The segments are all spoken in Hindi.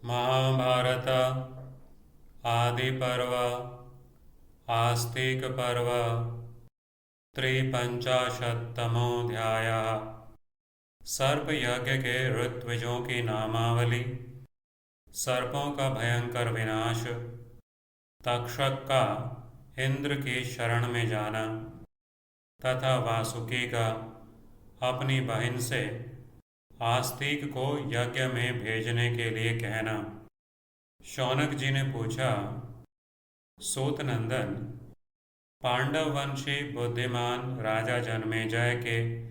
महाभारत आदि पर्व आस्तिक पर्व त्रिपंचाशत्तमोऽध्यायः। सर्प यज्ञ के ऋत्विजों की नामावली। सर्पों का भयंकर विनाश। तक्षक का इंद्र की शरण में जाना तथा वासुकी का अपनी बहन से आस्तिक को यज्ञ में भेजने के लिए कहना। शौनक जी ने पूछा, सूत नंदन, पांडव वंशी बुद्धिमान राजा जन्मेजय के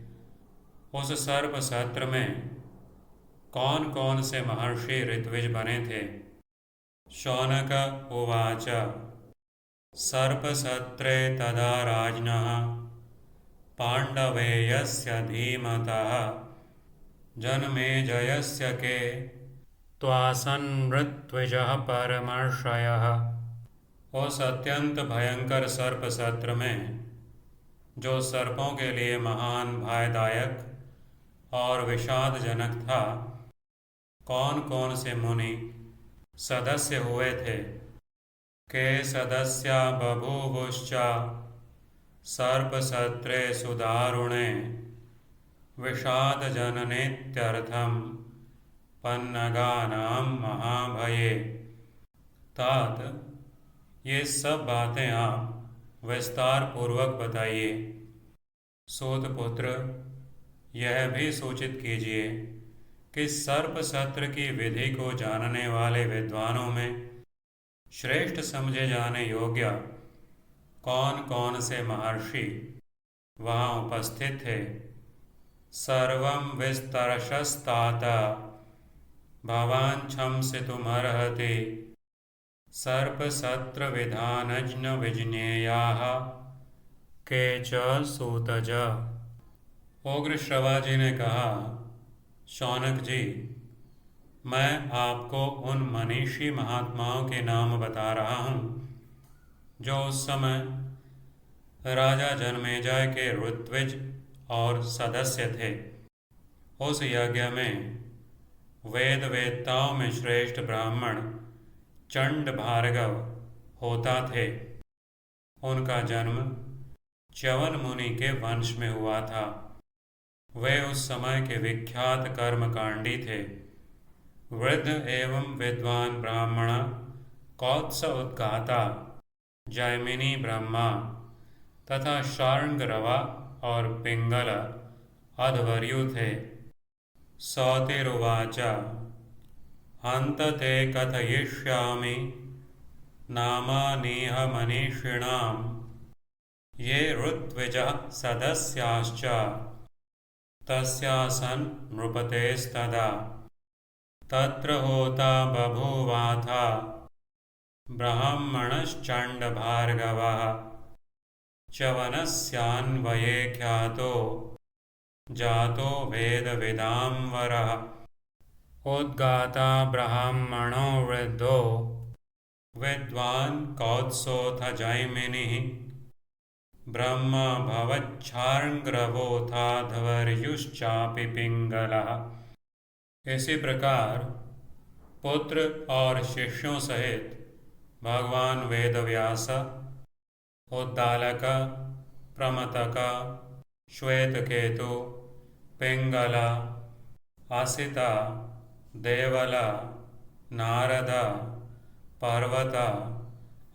उस सर्प सत्र में कौन कौन से महर्षि ऋत्विज बने थे? शौनक उवाच। सर्पसत्रे तदा राजनः पाण्डवेयस्य धीमतः जन्मेजयस्य के त्वासन् ऋत्विजः परमर्षयः। उस अत्यंत भयंकर सर्प सत्र में जो सर्पों के लिए महान भयदायक और विषादजनक था, कौन कौन से मुनि सदस्य हुए थे? के सदस्या बभूवुश्च सर्पसत्रे सुदारुणे विषादजननेत्यर्थं पन्नगानां महाभये। तात ये सब बातें आप विस्तार पूर्वक बताइए। सूतपुत्र, यह भी सूचित कीजिए कि सर्प सत्र की विधि को जानने वाले विद्वानों में श्रेष्ठ समझे जाने योग्य कौन कौन से महर्षि वहाँ उपस्थित थे? सर्वं विस्तरशस्तात भवान् क्षमसितुमर्हति सर्पसत्र विधानज्ञ विज्ञेयाः के च सूतज। उग्र श्रवा जी ने कहा, शौनक जी, मैं आपको उन मनीषी महात्माओं के नाम बता रहा हूँ जो उस समय राजा जन्मेजय के ऋत्विज और सदस्य थे। उस यज्ञ में वेद वेत्ताओं में श्रेष्ठ ब्राह्मण चंड भार्गव होता थे। उनका जन्म च्यवन मुनि के वंश में हुआ था। वे उस समय के विख्यात कर्मकांडी थे। वृद्ध एवं विद्वान ब्राह्मण कौत्स उद्गाता जैमिनी ब्रह्मा तथा शार्ङ्गरवा और पिंगल अध्वर्यु थे। सौतिरुवाच। हन्त ते कथयिष्यामि नामानीह मनीषिणां ये ऋत्विजः सदस्याश्च तस्यासन् नृपतेस्तदा। तत्र होता बभूवाथ ब्राह्मणश्चण्डभार्गवः च्यवनस्यान्वये ख्यातो जातो वेदविदाम्बरः। उद्गाता ब्राह्मणो वृद्धो विद्वान् कौत्सोऽथ जैमिनिः ब्रह्मा भवच्छार्ङ्गरवोऽथाध्वर्युश्चापि पिंगलः। इसी प्रकार पुत्र और शिष्यों सहित भगवान वेदव्यास, उद्दालक, प्रमतक, श्वेतकेतु, पिंगल, असिता, देवल, नारद, पर्वत,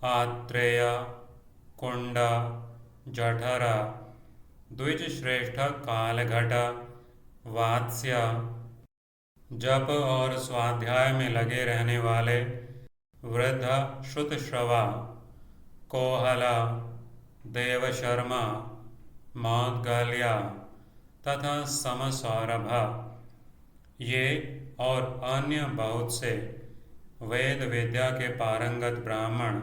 आत्रेय, कुंड, जठर, द्विजश्रेष्ठ कालघट, वात्स्य, जप और स्वाध्याय में लगे रहने वाले वृद्ध श्रुतश्रवा, कोहला, देवशर्मा, मौद्गल्या तथा समसौरभ, ये और अन्य बहुत से वेद विद्या के पारंगत ब्राह्मण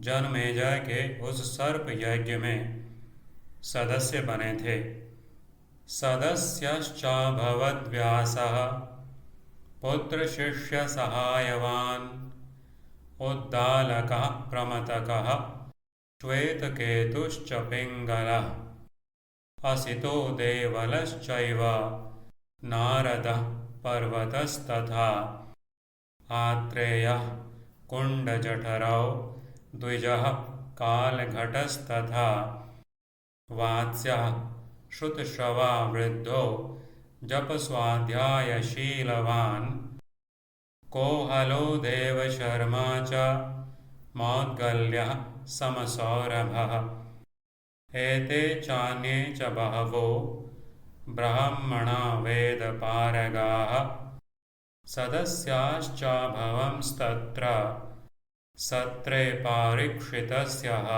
जन्मेजय के उस सर्प यज्ञ में सदस्य बने थे। सदस्यश्चाभवद्व्यासः पुत्र शिष्य सहायवान् उद्दालकः प्रमतकः श्वेतकेतुश्च पिंगलः असितो देवलश्चैव नारदः पर्वतस्तथा। आत्रेयः कुण्डजठरौ द्विजः कालघटस्तथा वात्स्यः श्रुतश्रवा वृद्धो जपस्वाध्यायशीलवान् कोहलो देवशर्मा च मौद्गल्यः समसौरभः एते चान्ये च बहवो ब्राह्मणा वेदपारगाः सदस्याश्चाभवंस्तत्र सत्रे पारीक्षितस्यः